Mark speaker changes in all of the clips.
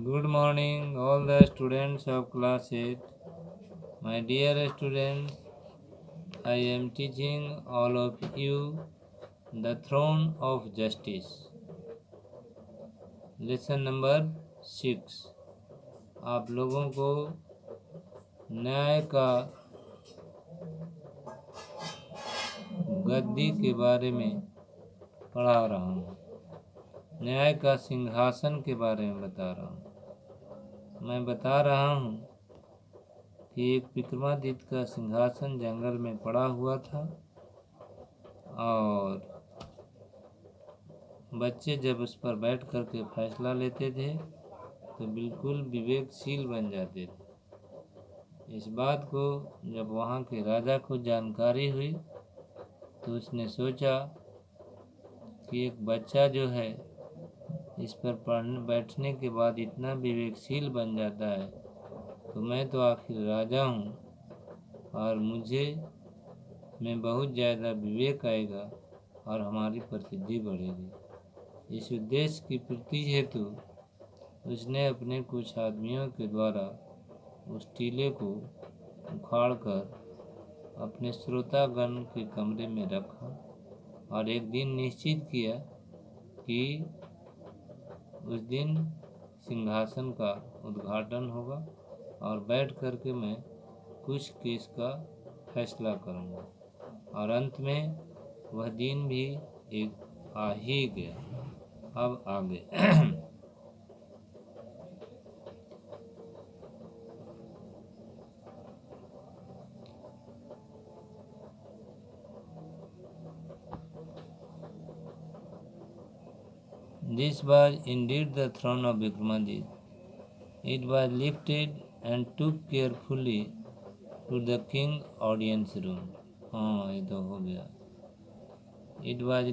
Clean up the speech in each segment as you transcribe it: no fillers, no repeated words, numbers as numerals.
Speaker 1: Good morning, all the students of class 8. My dear students, I am teaching all of you the throne of justice. Lesson number 6. आप लोगों को न्याय का गद्दी के बारे में पढ़ा रहा हूँ। न्याय का सिंहासन के बारे में बता रहा हूँ। मैं बता रहा हूँ कि एक विक्रमादित्य का सिंहासन जंगल में पड़ा हुआ था और बच्चे जब उस पर बैठ कर के फैसला लेते थे तो बिल्कुल विवेकशील बन जाते थे। इस बात को जब वहाँ के राजा को जानकारी हुई तो उसने सोचा कि एक बच्चा जो है इस पर पढ़ने बैठने के बाद इतना विवेकशील बन जाता है तो मैं तो आखिर राजा हूँ और मुझे में बहुत ज़्यादा विवेक आएगा और हमारी प्रसिद्धि बढ़ेगी। इस उद्देश्य की पूर्ति हेतु उसने अपने कुछ आदमियों के द्वारा उस टीले को उखाड़कर अपने श्रोतागण के कमरे में रखा और एक दिन निश्चित किया कि उस दिन सिंहासन का उद्घाटन होगा और बैठ कर के मैं कुछ केस का फैसला करूंगा। और अंत में वह दिन भी एक आ ही गया। अब आगे This was indeed the throne of Vikramaditya. It was lifted and took carefully to the king audience room. हाँ ये तो हो गया। It was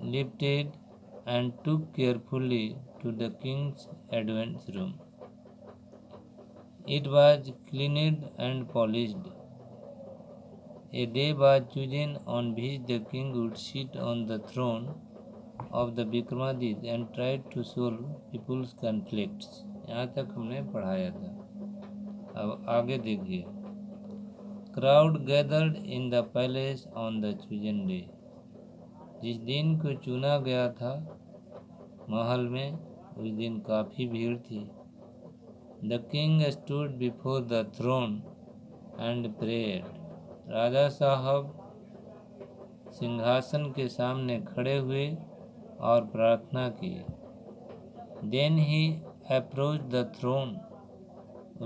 Speaker 1: lifted and took carefully to the king's audience room. It was cleaned and polished. A day was chosen on which the king would sit on the throne of the Vikramaditya and try to solve people's conflicts. यहाँ तक हमने पढ़ाया था। अब आगे देखिए। Crowd gathered in the palace on the chosen day. जिस दिन को चुना गया था महल में उस दिन काफ़ी भीड़ थी। The king stood before the throne and prayed. राजा साहब सिंहासन के सामने खड़े हुए और प्रार्थना की। Then he approached the throne.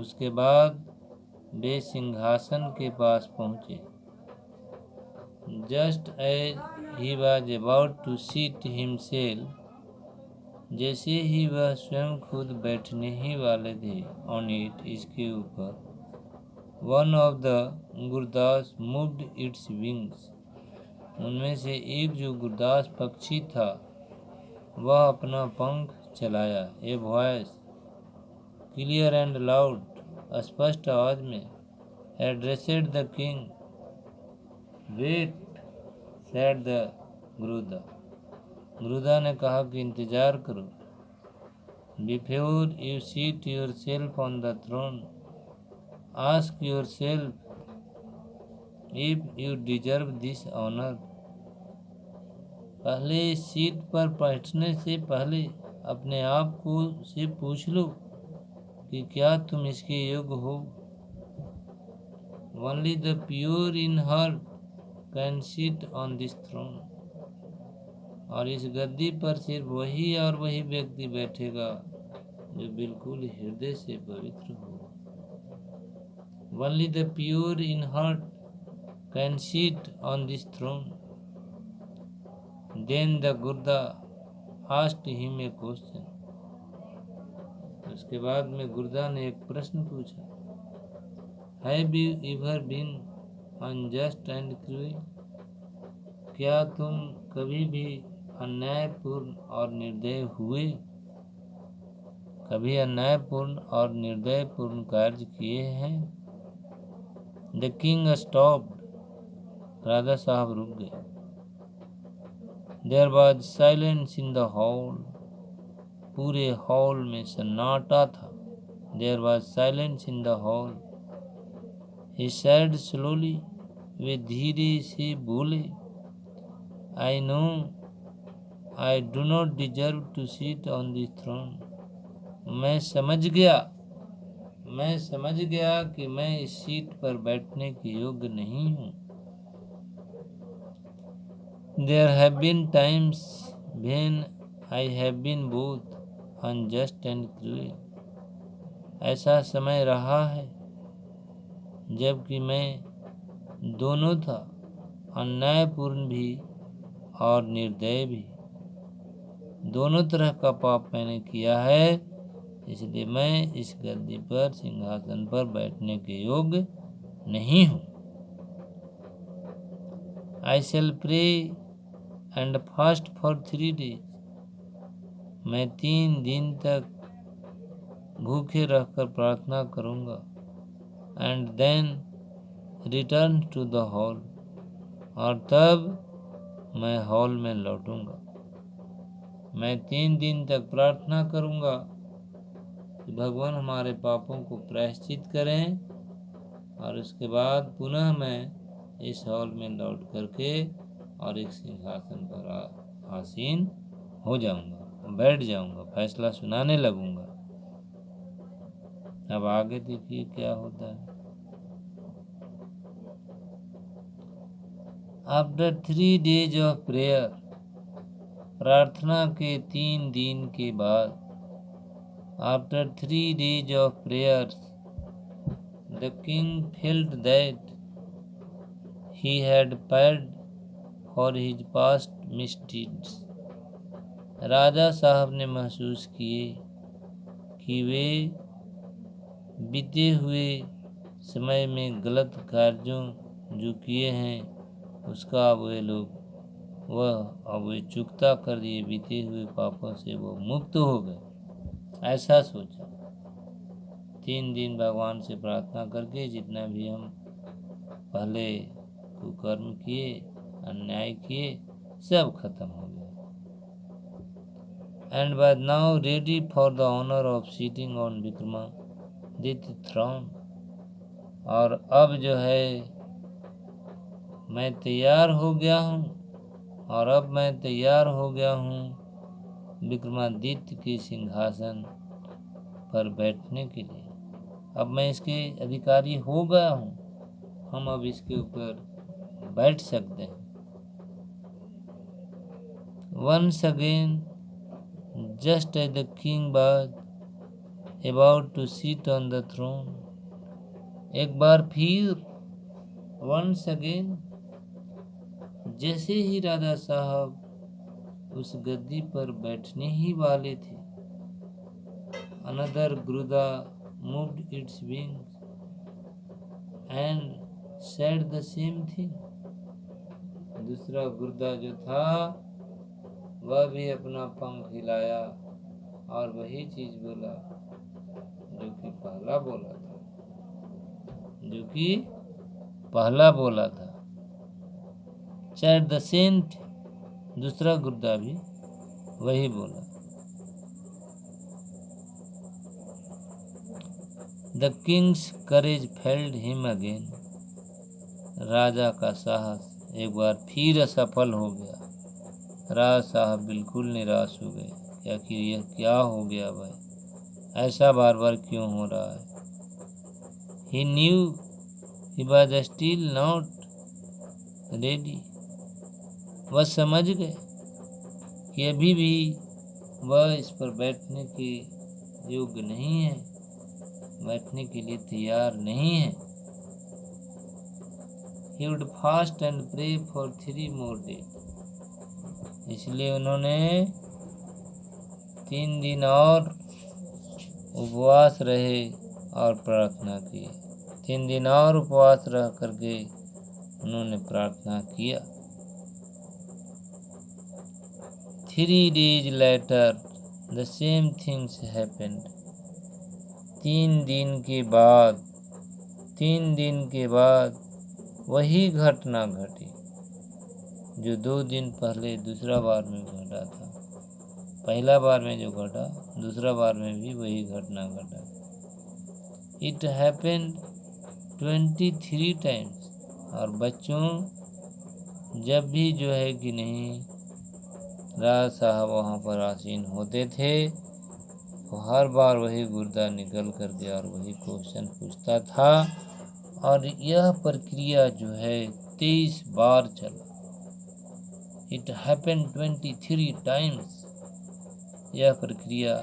Speaker 1: उसके बाद वे सिंहासन के पास पहुँचे। Just as he was about to seat himself, जैसे ही वह स्वयं खुद बैठने ही वाले थे on it, इसके ऊपर, one of the Gurdas moved its wings. उनमें से एक जो गुरदास पक्षी था वह अपना पंख चलाया। A voice clear and loud, स्पष्ट आवाज में, addressed the king. Wait said the Guruda. Guruda ने कहा कि इंतजार करो। Before you seat yourself on the throne, ask yourself if you deserve this honour. पहले इस सीट पर बैठने से पहले अपने आप को से पूछ लो कि क्या तुम इसके योग्य हो। Only the pure in heart can sit on this throne. और इस गद्दी पर सिर्फ वही और वही व्यक्ति बैठेगा जो बिल्कुल हृदय से पवित्र हो। Only the pure in heart can sit on this throne. Then the Gurda asked him a question. उसके बाद में गुर्दा ने एक प्रश्न पूछा। Have you ever been unjust and cruel? क्या तुम कभी भी अन्यायपूर्ण और निर्दय हुए? कभी अन्यायपूर्ण और निर्दयपूर्ण कार्य किए हैं? The king stopped. राजा साहब रुक गए। There was silence in the hall. पूरे हॉल में सन्नाटा था। There was silence in the hall. He said slowly, वे धीरे से बोले, I know I do not deserve to seat on this throne. मैं समझ गया कि मैं इस सीट पर बैठने के योग्य नहीं हूँ। There have been times when I have been both unjust and cruel. ऐसा समय रहा है जबकि मैं दोनों था, अन्यायपूर्ण भी और निर्दय भी। दोनों तरह का पाप मैंने किया है, इसलिए मैं इस गद्दी पर, सिंहासन पर बैठने के योग्य नहीं हूँ। I shall pray and fast for 3 days. मैं 3 दिन तक भूखे रहकर प्रार्थना करूँगा। And then return to the hall. और तब मैं हॉल में लौटूंगा। मैं 3 दिन तक प्रार्थना करूँगा कि भगवान हमारे पापों को प्रायश्चित करें, और उसके बाद पुनः मैं इस हॉल में लौट करके और एक सिंहासन पर आसीन हो जाऊंगा, बैठ जाऊंगा, फैसला सुनाने लगूंगा। अब आगे देखिए क्या होता है। आफ्टर 3 days ऑफ प्रेयर, प्रार्थना के 3 दिन के बाद, after 3 days of prayer, the king felt that he had paid for his past misdeeds. राजा साहब ने महसूस किए कि वे बीते हुए समय में गलत कार्यों जो किए हैं उसका अब वे चुकता कर दिए, बीते हुए पापों से वो मुक्त हो गए। ऐसा सोचा। 3 दिन भगवान से प्रार्थना करके जितना भी हम पहले कुकर्म किए, अन्याय किए, सब खत्म हो गया। And was now ready for the honour of sitting on Vikramaditya throne. और अब जो है मैं तैयार हो गया हूँ, और अब मैं तैयार हो गया हूँ विक्रमादित्य के सिंहासन पर बैठने के लिए। अब मैं इसके अधिकारी हो गया हूँ, हम अब इसके ऊपर बैठ सकते हैं। Once again, just as the king was about to sit on the throne, एक बार फिर, once again, जैसे ही राजा साहब उस गद्दी पर बैठने ही वाले थे, another Gruda moved its wings and said the same thing. दूसरा गुर्दा जो था वह भी अपना पंख हिलाया और वही चीज बोला जो कि पहला बोला था। Said the same thing. दूसरा गुर्दा भी वही बोला। The king's courage failed him again. राजा का साहस एक बार फिर असफल हो गया। राजा साहब बिल्कुल निराश हो गए कि आखिर यह क्या हो गया भाई, ऐसा बार बार क्यों हो रहा है। He knew he was still not ready. वह समझ गए कि अभी भी वह इस पर बैठने के योग्य नहीं है, बैठने के लिए तैयार नहीं है। He would fast and pray for 3 more days. इसलिए उन्होंने 3 दिन और उपवास रहे और प्रार्थना की। 3 दिन और उपवास रह करके उन्होंने प्रार्थना किया। 3 days later, the same things happened. 3 दिन के बाद वही घटना घटी जो 2 दिन पहले दूसरा बार में घटा था। पहला बार में जो घटा, दूसरा बार में भी वही घटना घटा। It happened 23 times. और बच्चों, जब भी जो है कि नहीं राज साहब वहाँ पर आसीन होते थे, तो हर बार वही गुर्दा निकल कर के और वही क्वेश्चन पूछता था। और यह प्रक्रिया जो है 23 बार चला। It happened 23 times. यह प्रक्रिया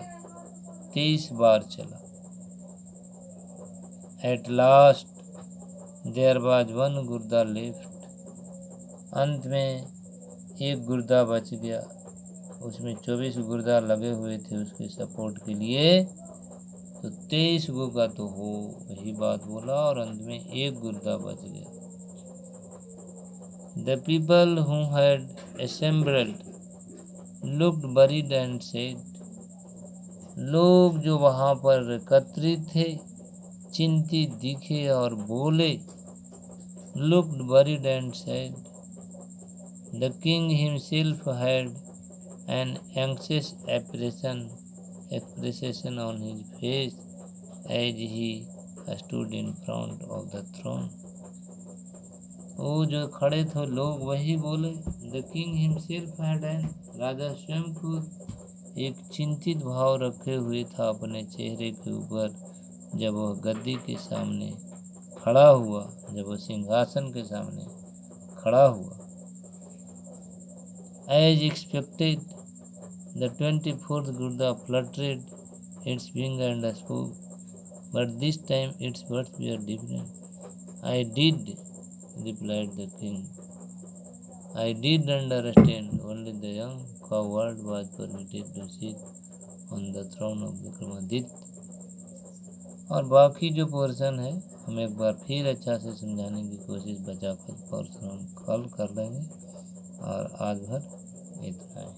Speaker 1: 23 बार चला। At last there was one गुर्दा लेफ्ट। अंत में एक गुर्दा बच गया। उसमें 24 गुर्दा लगे हुए थे उसके सपोर्ट के लिए, तो 23 गो का तो हो वही बात बोला, और अंत में एक गुर्दा बच गया। The people who had assembled looked worried and said, लोग जो वहाँ पर एकत्रित थे चिंतित दिखे और बोले। looked worried and said, the king himself had an anxious expression on his face as he stood in front of the throne. वो जो खड़े थे लोग वही बोले। The king himself had an, राजा स्वयं को एक चिंतित भाव रखे हुए था अपने चेहरे के ऊपर, जब वह गद्दी के सामने खड़ा हुआ, जब वह सिंहासन के सामने खड़ा हुआ। एज एक्सपेक्टेड द 24th गुर्दा fluttered its wing and spoke, but this time its words were different. I did, replied the king. I did understand. Only the young coward was permitted to sit on the throne of Vikramaditya. और बाकी जो portion है हम एक बार फिर अच्छा से समझाने की कोशिश बचा कर पोर्शन हम कल कर लेंगे। और आज भर इतना है।